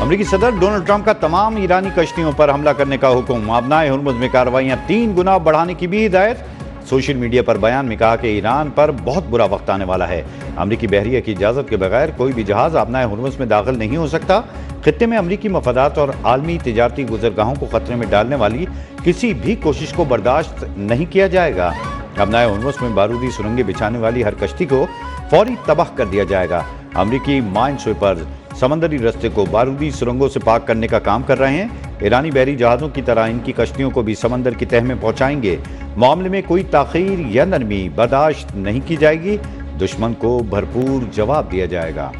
امریکی صدر Donald Trump کا تمام ایرانی کشتیوں پر حملہ کرنے کا حکم، آبنائے ہرمز میں کارروائیاں 3 گنا بڑھانے کی بھی ہدایت۔ سوشل میڈیا پر بیان میں کہا کہ ایران پر بہت برا وقت آنے والا ہے، امریکی بحریہ کی اجازت کے بغیر کوئی بھی جہاز آبنائے ہرمز میں داخل نہیں ہو سکتا۔ خطے میں امریکی مفادات اور عالمی تجارتی گزرگاہوں کو خطرے میں ڈالنے والی کسی بھی کوشش کو برداشت نہیں کیا جائے گا۔ آبنائے ہرمز میں بارودی سرنگیں بچھانے والی ہر کشتی کو فوری تباہ کر دیا جائے گا۔ امریکی مائن سویپرز سمندری رستے کو بارودی سرنگوں سے پاک کرنے کا کام کر رہے ہیں۔ ایرانی بحری جہازوں کی طرح ان کی کشتیوں کو بھی سمندر کی تہہ میں پہنچائیں گے۔ معاملے میں کوئی تاخیر یا نرمی برداشت نہیں کی جائے گی، دشمن کو بھرپور جواب دیا جائے گا۔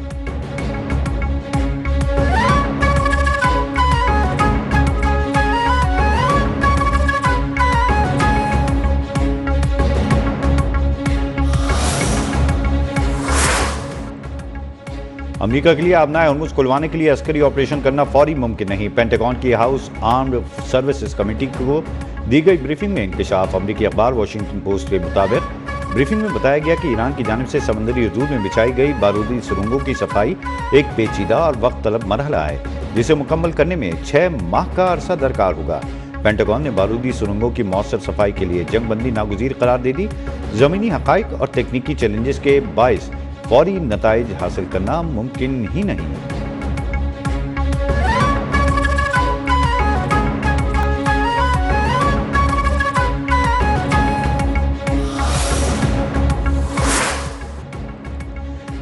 امریکہ کے لیے آبنائے ہرمز کھلوانے کے لیے عسکری آپریشن کرنا فوری ممکن نہیں، پینٹاگون کی ہاؤس آرمڈ سروسز کمیٹی کو دی گئی بریفنگ میں انکشاف۔ امریکی اخبار واشنگٹن پوسٹ کے مطابق بریفنگ میں بتایا گیا کہ ایران کی جانب سے سمندری حدود میں بچھائی گئی بارودی سرنگوں کی صفائی ایک پیچیدہ اور وقت طلب مرحلہ ہے، جسے مکمل کرنے میں 6 ماہ کا عرصہ درکار ہوگا۔ پینٹاگون نے بارودی سرنگوں کی مؤثر صفائی کے لیے جنگ بندی ناگزیر قرار دے دی۔ زمینی حقائق اور تکنیکی چیلنجز کے باعث فوری نتائج حاصل کرنا ممکن ہی نہیں۔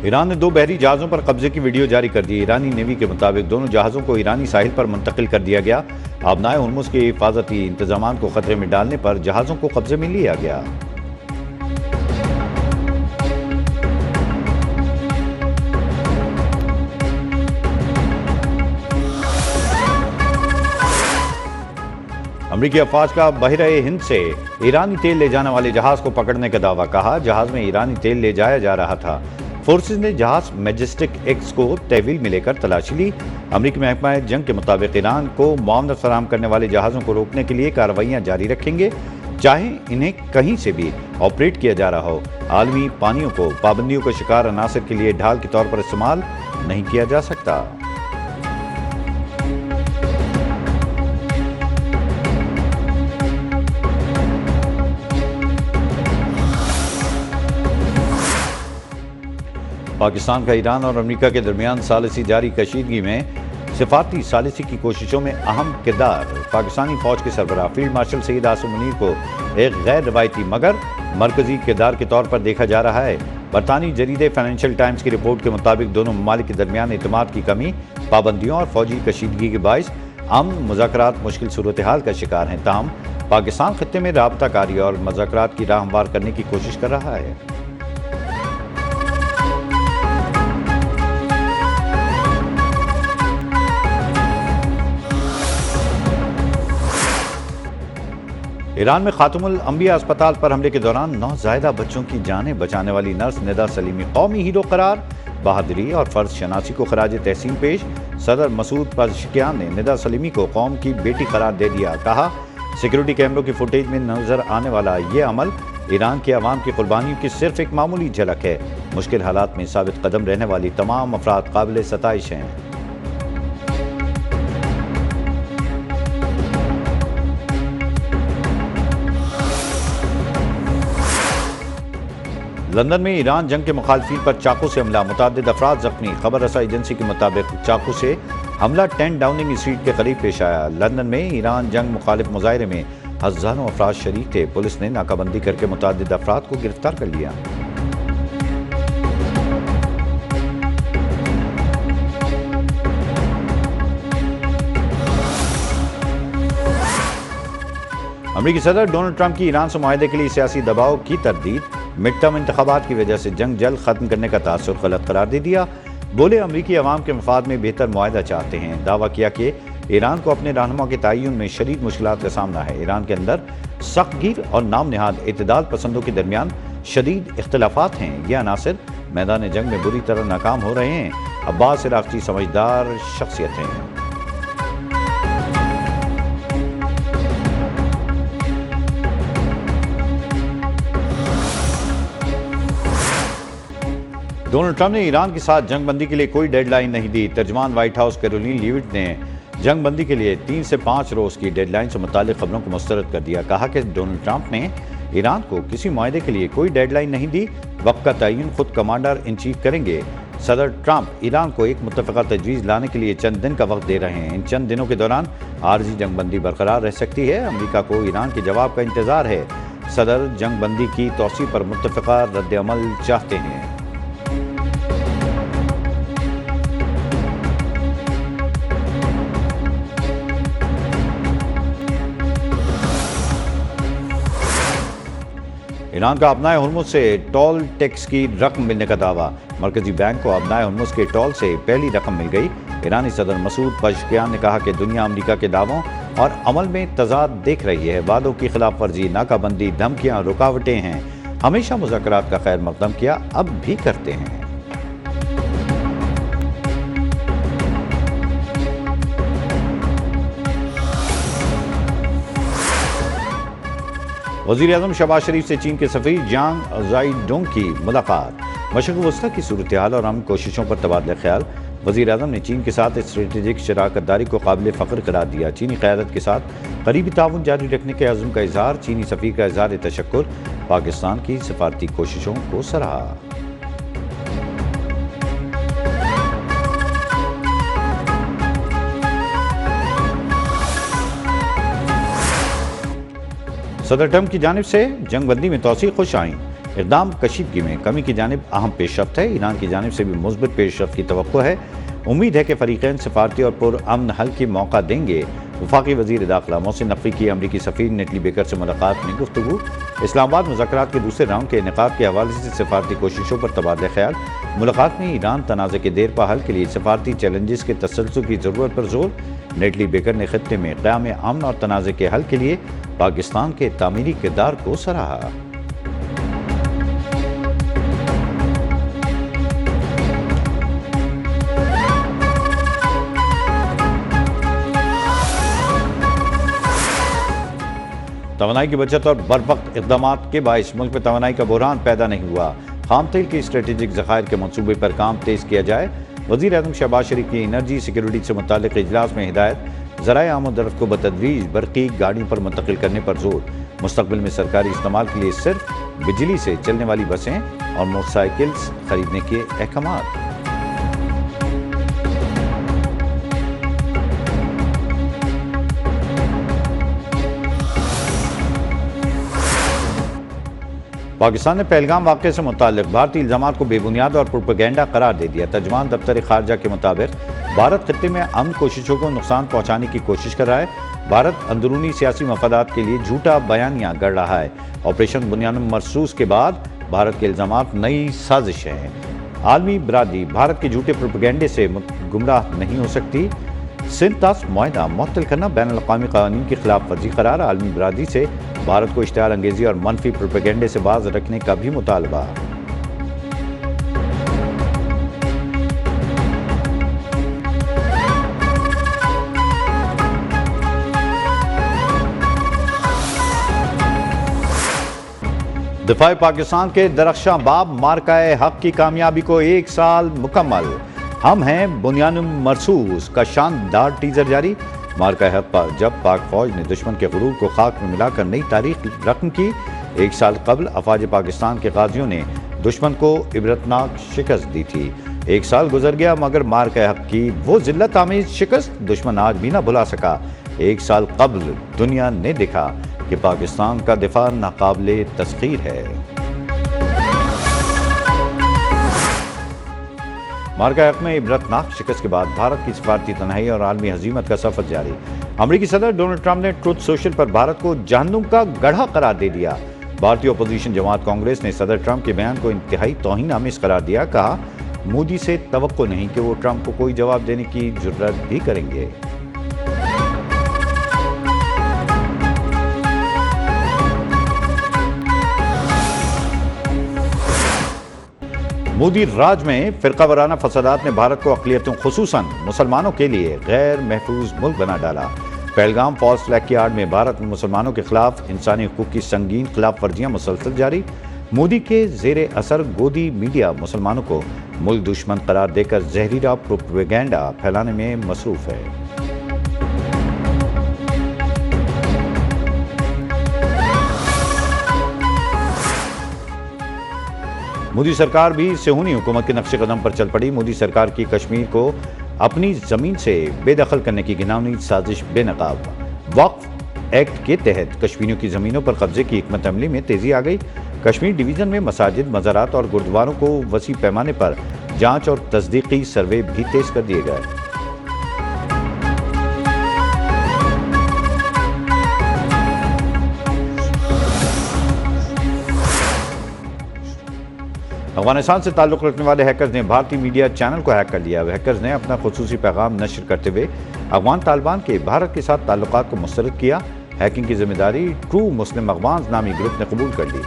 ایران نے 2 بحری جہازوں پر قبضے کی ویڈیو جاری کر دی۔ ایرانی نیوی کے مطابق دونوں جہازوں کو ایرانی ساحل پر منتقل کر دیا گیا۔ آبنائے ہرمز کے حفاظتی انتظامات کو خطرے میں ڈالنے پر جہازوں کو قبضے میں لیا گیا۔ امریکی افواج کا بحیرہ ہند سے ایرانی تیل لے جانے والے جہاز کو پکڑنے کا دعویٰ، کہا جہاز میں ایرانی تیل لے جایا جا رہا تھا۔ فورسز نے جہاز میجسٹک ایکس کو تحویل میں لے کر تلاشی لی۔ امریکی محکمہ جنگ کے مطابق ایران کو معاونت فراہم کرنے والے جہازوں کو روکنے کے لیے کارروائیاں جاری رکھیں گے، چاہے انہیں کہیں سے بھی آپریٹ کیا جا رہا ہو۔ عالمی پانیوں کو پابندیوں کا شکار عناصر کے لیے ڈھال کے طور پر استعمال نہیں کیا جا سکتا۔ پاکستان کا ایران اور امریکہ کے درمیان ثالثی جاری کشیدگی میں سفارتی ثالثی کی کوششوں میں اہم کردار۔ پاکستانی فوج کے سربراہ فیلڈ مارشل سید عاصم منیر کو ایک غیر روایتی مگر مرکزی کردار کے طور پر دیکھا جا رہا ہے۔ برطانوی جریدے فائنینشل ٹائمز کی رپورٹ کے مطابق دونوں ممالک کے درمیان اعتماد کی کمی، پابندیوں اور فوجی کشیدگی کے باعث امن مذاکرات مشکل صورتحال کا شکار ہیں۔ تاہم پاکستان خطے میں رابطہ کاری اور مذاکرات کی راہ ہموار کرنے کی کوشش کر رہا ہے۔ ایران میں خاتم الانبیاء اسپتال پر حملے کے دوران 9 زائدہ بچوں کی جانیں بچانے والی نرس ندا سلیمی قومی ہیرو قرار، بہادری اور فرض شناسی کو خراج تحسین پیش۔ صدر مسعود پزشکیان نے ندا سلیمی کو قوم کی بیٹی قرار دے دیا، کہا سیکیورٹی کیمروں کی فوٹیج میں نظر آنے والا یہ عمل ایران کے عوام کی قربانیوں کی صرف ایک معمولی جھلک ہے۔ مشکل حالات میں ثابت قدم رہنے والی تمام افراد قابل ستائش ہیں۔ لندن میں ایران جنگ کے مخالفین پر چاقو سے حملہ، متعدد افراد زخمی۔ خبر رساں ایجنسی کے مطابق چاقو سے حملہ 10 ڈاؤننگ اسٹریٹ کے قریب پیش آیا۔ لندن میں ایران جنگ مخالف مظاہرے میں ہزاروں افراد شریک تھے۔ پولیس نے ناکہ بندی کر کے متعدد افراد کو گرفتار کر لیا۔ امریکی صدر ڈونلڈ ٹرمپ کی ایران سے معاہدے کے لیے سیاسی دباؤ کی تردید، مڈ ٹرم انتخابات کی وجہ سے جنگ جلد ختم کرنے کا تاثر غلط قرار دے دیا۔ بولے امریکی عوام کے مفاد میں بہتر معاہدہ چاہتے ہیں۔ دعویٰ کیا کہ ایران کو اپنے رہنما کے تعین میں شدید مشکلات کا سامنا ہے۔ ایران کے اندر سخت گیر اور نام نہاد اعتدال پسندوں کے درمیان شدید اختلافات ہیں۔ یہ عناصر میدان جنگ میں بری طرح ناکام ہو رہے ہیں۔ عباس عراقچی سمجھدار شخصیت ہیں۔ ڈونلڈ ٹرمپ نے ایران کے ساتھ جنگ بندی کے لیے کوئی ڈیڈ لائن نہیں دی۔ ترجمان وائٹ ہاؤس کیرولین لیوٹ نے جنگ بندی کے لیے 3 سے 5 روز کی ڈیڈ لائن سے متعلق خبروں کو مسترد کر دیا۔ کہا کہ ڈونلڈ ٹرمپ نے ایران کو کسی معاہدے کے لیے کوئی ڈیڈ لائن نہیں دی، وقت کا تعین خود کمانڈر ان چیف کریں گے۔ صدر ٹرمپ ایران کو ایک متفقہ تجویز لانے کے لیے چند دن کا وقت دے رہے ہیں۔ ان چند دنوں کے دوران عارضی جنگ بندی برقرار رہ سکتی ہے۔ امریکہ کو ایران کے جواب کا انتظار ہے۔ صدر جنگ بندی کی توسیع پر متفقہ رد عمل چاہتے ہیں۔ ایران کا ابنائے ہرمز سے ٹول ٹیکس کی رقم ملنے کا دعویٰ۔ مرکزی بینک کو ابنائے ہرمز کے ٹول سے پہلی رقم مل گئی۔ ایرانی صدر مسعود پزشکیان نے کہا کہ دنیا امریکہ کے دعووں اور عمل میں تضاد دیکھ رہی ہے۔ وعدوں کی خلاف ورزی، ناکہ بندی، دھمکیاں، رکاوٹیں ہیں۔ ہمیشہ مذاکرات کا خیر مقدم کیا، اب بھی کرتے ہیں۔ وزیر اعظم شہباز شریف سے چین کے سفیر جانگ زائیڈونگ کی ملاقات۔ مشرق وسطی کی صورتحال اور ہم کوششوں پر تبادلہ خیال۔ وزیر اعظم نے چین کے ساتھ اسٹریٹجک شراکت داری کو قابل فخر قرار دیا۔ چینی قیادت کے ساتھ قریبی تعاون جاری رکھنے کے عزم کا اظہار۔ چینی سفیر کا اظہار تشکر۔ پاکستان کی سفارتی کوششوں کو سراہا۔ صدر ٹرمپ کی جانب سے جنگ بندی میں توسیع خوش آئیں۔ اقدام کشیدگی میں کمی کی جانب اہم پیش رفت ہے۔ ایران کی جانب سے بھی مثبت پیش رفت کی توقع ہے۔ امید ہے کہ فریقین سفارتی اور پرامن حل کے موقع دیں گے۔ وفاقی وزیر داخلہ محسن نقوی کی امریکی سفیر نیٹلی بیکر سے ملاقات میں گفتگو۔ اسلام آباد مذاکرات کے دوسرے راؤنڈ کے انعقاد کے حوالے سے سفارتی کوششوں پر تبادلہ خیال۔ ملاقات میں ایران تنازع کے دیر پا حل کے لیے سفارتی چیلنجز کے تسلسل کی ضرورت پر زور۔ نیٹلی بیکر نے خطے میں قیام امن اور تنازع کے حل کے لیے پاکستان کے تعمیری کردار کو سراہا۔ توانائی کی بچت اور بروقت اقدامات کے باعث ملک میں توانائی کا بحران پیدا نہیں ہوا۔ خام تیل کے اسٹریٹجک ذخائر کے منصوبے پر کام تیز کیا جائے۔ وزیر اعظم شہباز شریف کی انرجی سیکیورٹی سے متعلق اجلاس میں ہدایت۔ ذرائع آمد و رفت کو بتدریج برقی گاڑیوں پر منتقل کرنے پر زور۔ مستقبل میں سرکاری استعمال کے لیے صرف بجلی سے چلنے والی بسیں اور موٹر سائیکلز خریدنے کے احکامات۔ پاکستان نے پہلگام واقعے سے متعلق بھارتی الزامات کو بے بنیاد اور پروپیگنڈا قرار دے دیا۔ ترجمان دفتر خارجہ کے مطابق بھارت خطے میں امن کوششوں کو نقصان پہنچانے کی کوشش کر رہا ہے۔ بھارت اندرونی سیاسی مفادات کے لیے جھوٹا بیانیہ گڑھ رہا ہے۔ آپریشن بنیادم مرصوص کے بعد بھارت کے الزامات نئی سازش ہیں۔ عالمی برادری بھارت کے جھوٹے پروپیگنڈے سے گمراہ نہیں ہو سکتی۔ سندھ طاس معاہدہ معطل کرنا بین الاقوامی قوانین کی خلاف ورزی قرار۔ عالمی برادری سے بھارت کو اشتعال انگیزی اور منفی پروپیگنڈے سے باز رکھنے کا بھی مطالبہ۔ دفاع پاکستان کے درخشاں باب مارکہ حق کی کامیابی کو 1 سال مکمل۔ ہم ہیں بنیان مرصوص کا شاندار ٹیزر جاری۔ مارکہ حق پر جب پاک فوج نے دشمن کے غرور کو خاک میں ملا کر نئی تاریخ رقم کی۔ 1 سال قبل افواج پاکستان کے غازیوں نے دشمن کو عبرتناک شکست دی تھی۔ 1 سال گزر گیا مگر مارکہ حق کی وہ ذلت آمیز شکست دشمن آج بھی نہ بھلا سکا۔ 1 سال قبل دنیا نے دیکھا کہ پاکستان کا دفاع ناقابل تسخیر ہے۔ مارکہ حق میں عبرتناک شکست کے بعد بھارت کی سفارتی تنہائی اور عالمی ہزیمت کا سفر جاری۔ امریکی صدر ڈونلڈ ٹرمپ نے ٹروتھ سوشل پر بھارت کو جہنم کا گڑھا قرار دے دیا۔ بھارتی اپوزیشن جماعت کانگریس نے صدر ٹرمپ کے بیان کو انتہائی توہین آمیز قرار دیا۔ کہا مودی سے توقع نہیں کہ وہ ٹرمپ کو کوئی جواب دینے کی جرات بھی کریں گے۔ مودی راج میں فرقہ وارانہ فسادات نے بھارت کو اقلیتوں خصوصاً مسلمانوں کے لیے غیر محفوظ ملک بنا ڈالا۔ پہلگام فالس فلیگ کی آڑ میں بھارت میں مسلمانوں کے خلاف انسانی حقوق کی سنگین خلاف ورزیاں مسلسل جاری۔ مودی کے زیر اثر گودی میڈیا مسلمانوں کو ملک دشمن قرار دے کر زہریلا پروپیگنڈا پھیلانے میں مصروف ہے۔ مودی سرکار بھی صہیونی حکومت کے نقش قدم پر چل پڑی۔ مودی سرکار کی کشمیر کو اپنی زمین سے بے دخل کرنے کی گھناؤنی سازش بے نقاب۔ وقف ایکٹ کے تحت کشمیریوں کی زمینوں پر قبضے کی حکمت عملی میں تیزی آ گئی۔ کشمیر ڈویژن میں مساجد، مزارات اور گردواروں کو وسیع پیمانے پر جانچ اور تصدیقی سروے بھی تیز کر دیے گئے۔ افغانستان سے تعلق رکھنے والے ہیکرز نے بھارتی میڈیا چینل کو ہیک کر لیا۔ ہیکرز نے اپنا خصوصی پیغام نشر کرتے ہوئے افغان طالبان کے بھارت کے ساتھ تعلقات کو مسترد کیا۔ ہیکنگ کی ذمہ داری ٹرو مسلم افغانز نامی گروپ نے قبول کر لی۔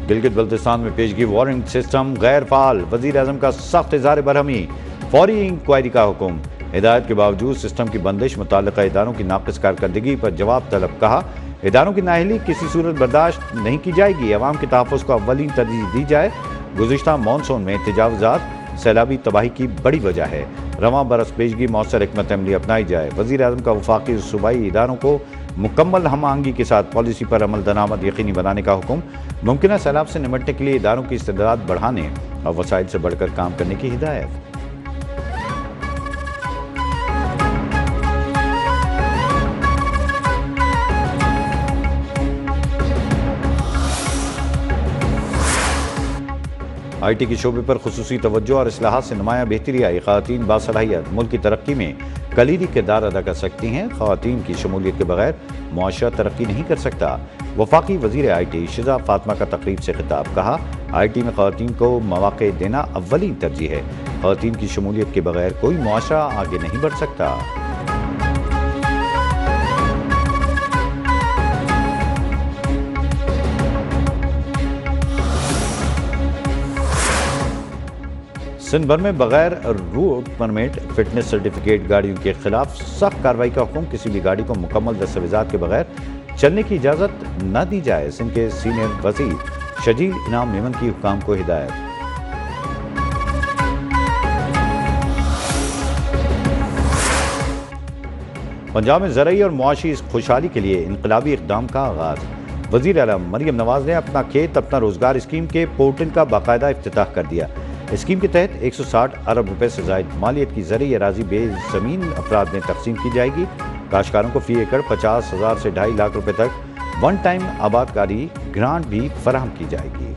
گلگت بلتستان میں پیشگی وارنٹ سسٹم غیر فعال، وزیر اعظم کا سخت اظہار برہمی، فوری انکوائری کا حکم۔ ہدایت کے باوجود سسٹم کی بندش، متعلقہ اداروں کی ناقص کارکردگی پر جواب طلب۔ کہا اداروں کی نااہلی کسی صورت برداشت نہیں کی جائے گی، عوام کے تحفظ کو اولین ترجیح دی جائے۔ گزشتہ مانسون میں تجاوزات سیلابی تباہی کی بڑی وجہ ہے، رواں برس پیشگی مؤثر حکمت عملی اپنائی جائے۔ وزیر اعظم کا وفاقی اور صوبائی اداروں کو مکمل ہم آہنگی کے ساتھ پالیسی پر عمل درآمد یقینی بنانے کا حکم۔ ممکنہ سیلاب سے نمٹنے کے لیے اداروں کی استعداد بڑھانے اور وسائل سے بڑھ کر کام کرنے کی ہدایت۔ آئی ٹی کے شعبے پر خصوصی توجہ اور اصلاحات سے نمایاں بہتری آئی۔ خواتین باصلاحیت ملک کی ترقی میں کلیدی کردار ادا کر سکتی ہیں۔ خواتین کی شمولیت کے بغیر معاشرہ ترقی نہیں کر سکتا۔ وفاقی وزیر آئی ٹی شزا فاطمہ کا تقریب سے خطاب۔ کہا آئی ٹی میں خواتین کو مواقع دینا اولین ترجیح ہے۔ خواتین کی شمولیت کے بغیر کوئی معاشرہ آگے نہیں بڑھ سکتا۔ سندھ بھر میں بغیر روٹ پرمٹ فٹنس سرٹیفکیٹ گاڑیوں کے خلاف سخت کارروائی کا حکم۔ کسی بھی گاڑی کو مکمل دستاویزات کے بغیر چلنے کی اجازت نہ دی جائے۔ سندھ کے سینئر وزیر شجیل انعام میمن کی حکام کو ہدایت۔ پنجاب میں زرعی اور معاشی خوشحالی کے لیے انقلابی اقدام کا آغاز۔ وزیر اعلیٰ مریم نواز نے اپنا کھیت اپنا روزگار اسکیم کے پورٹل کا باقاعدہ افتتاح کر دیا۔ اسکیم کے تحت 160 ارب روپے سے زائد مالیت کی زرعی اراضی بے زمین افراد میں تقسیم کی جائے گی۔ کاشتکاروں کو فی ایکڑ 50,000 سے 2.5 لاکھ روپے تک ون ٹائم آباد کاری گرانٹ بھی فراہم کی جائے گی۔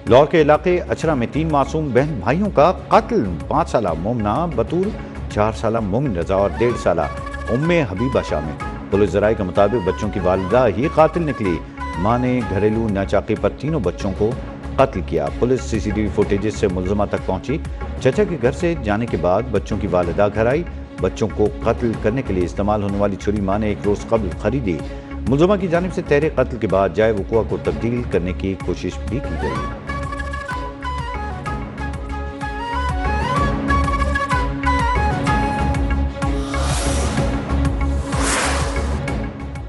لاہور کے علاقے اچھرا میں 3 معصوم بہن بھائیوں کا قتل۔ 5 سالہ مومنہ بطول، 4 سالہ مومن رضا اور 1.5 سالہ ام حبیبہ شامل۔ پولیس ذرائع کے مطابق بچوں کی والدہ ہی قاتل نکلی۔ ماں نے گھریلو ناچاقی پر تینوں بچوں کو قتل کیا۔ پولیس سی سی ٹی وی فوٹیجز سے ملزمہ تک پہنچی۔ چچا کے گھر سے جانے کے بعد بچوں کی والدہ گھر آئی۔ بچوں کو قتل کرنے کے لیے استعمال ہونے والی چھری ماں نے 1 روز قبل خریدی۔ ملزمہ کی جانب سے تحریک قتل کے بعد جائے وقوع کو تبدیل کرنے کی کوشش بھی کی گئی۔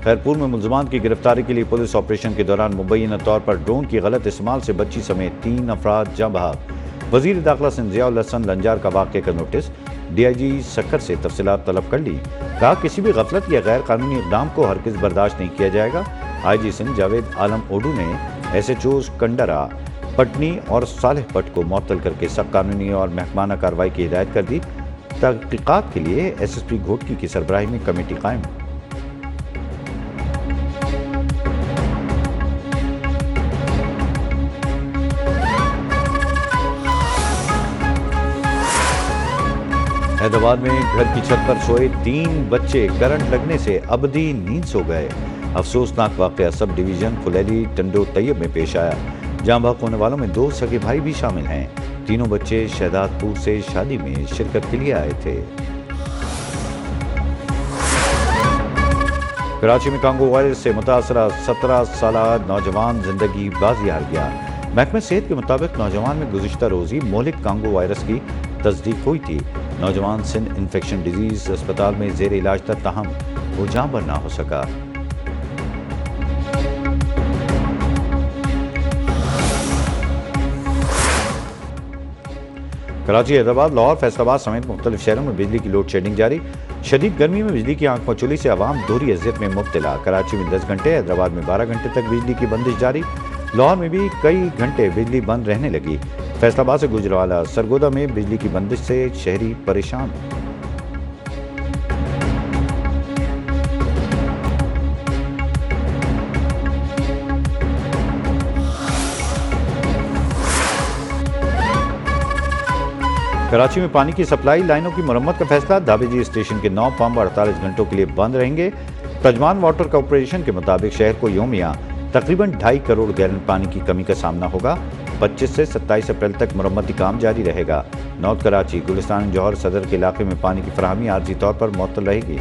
خیرپور میں ملزمان کی گرفتاری کے لیے پولیس آپریشن کے دوران مبینہ طور پر ڈرون کی غلط استعمال سے بچی سمیت 3 افراد جاں بحق۔ وزیر داخلہ سندھ ضیاء الحسن لنجار کا واقعے کا نوٹس۔ ڈی آئی جی سکھر سے تفصیلات طلب کر لی۔ کہا کسی بھی غفلت یا غیر قانونی اقدام کو ہرگز برداشت نہیں کیا جائے گا۔ آئی جی سندھ جاوید عالم اوڈو نے ایس ایچ اوز کنڈرا، پٹنی اور صالح پٹ کو معطل کر کے سخت قانونی اور محکمانہ کارروائی کی ہدایت کر دی۔ تحقیقات کے لیے ایس ایس پی گھوٹکی کی سربراہی میں کمیٹی قائم۔ حیدرآباد میں گھر کی چھت پر سوئے 3 بچے کرنٹ لگنے سے ابدی نیند سو گئے۔ افسوسناک واقعہ سب ڈویژن فلیری ٹنڈو طیب میں پیش آیا۔ جاں بحق ہونے والوں میں 2 سگے بھائی بھی شامل ہیں۔ تینوں بچے شہداد پور سے شادی میں شرکت کے لیے آئے تھے۔ کراچی میں کانگو وائرس سے متاثرہ 17 سالہ نوجوان زندگی بازی ہار گیا۔ محکمہ صحت کے مطابق نوجوان میں گزشتہ روزی مہلک کانگو وائرس کی تصدیق ہوئی تھی۔ نوجوان سن انفیکشن ڈیزیز اسپتال میں زیر علاج تھا، تاہم وہ جاں بر نہ ہو سکا۔ کراچی، حیدرآباد، لاہور، فیصل آباد سمیت مختلف شہروں میں بجلی کی لوڈ شیڈنگ جاری۔ شدید گرمی میں بجلی کی آنکھ مچولی سے عوام دوہری اذیت میں مبتلا۔ کراچی میں 10 گھنٹے، حیدرآباد میں 12 گھنٹے تک بجلی کی بندش جاری۔ لاہور میں بھی کئی گھنٹے بجلی بند رہنے لگی۔ فیصل آباد سے گجرانوالہ سرگودا میں بجلی کی بندش سے شہری پریشان۔ کراچی میں پانی کی سپلائی لائنوں کی مرمت کا فیصلہ۔ دھابے جی اسٹیشن کے 9 پمپ 48 گھنٹوں کے لیے بند رہیں گے۔ ترجمان واٹر کارپوریشن کے مطابق شہر کو یومیہ تقریباً 2.5 کروڑ گیلن پانی کی کمی کا سامنا ہوگا۔ 25 سے 27 اپریل تک مرمتی کام جاری رہے گا۔ نارتھ کراچی، گلستان جوہر صدر کے علاقے میں پانی کی فراہمی عارضی طور پر معطل رہے گی۔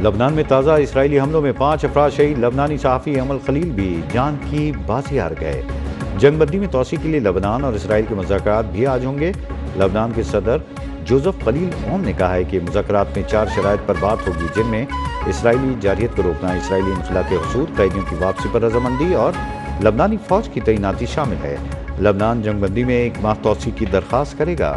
لبنان میں تازہ اسرائیلی حملوں میں 5 افراد شہید۔ لبنانی صحافی امل خلیل بھی جان کی بازی ہار گئے۔ جنگ بندی میں توسیع کے لیے لبنان اور اسرائیل کے مذاکرات بھی آج ہوں گے۔ لبنان کے صدر جوزف خلیل اوم نے کہا ہے کہ مذاکرات میں 4 شرائط پر بات ہوگی، جن میں اسرائیلی جارحیت کو روکنا، اسرائیلی انخلا کے حصول، قیدیوں کی واپسی پر رضامندی اور لبنانی فوج کی تعیناتی شامل ہے۔ لبنان جنگ بندی میں 1 ماہ توسیع کی درخواست کرے گا۔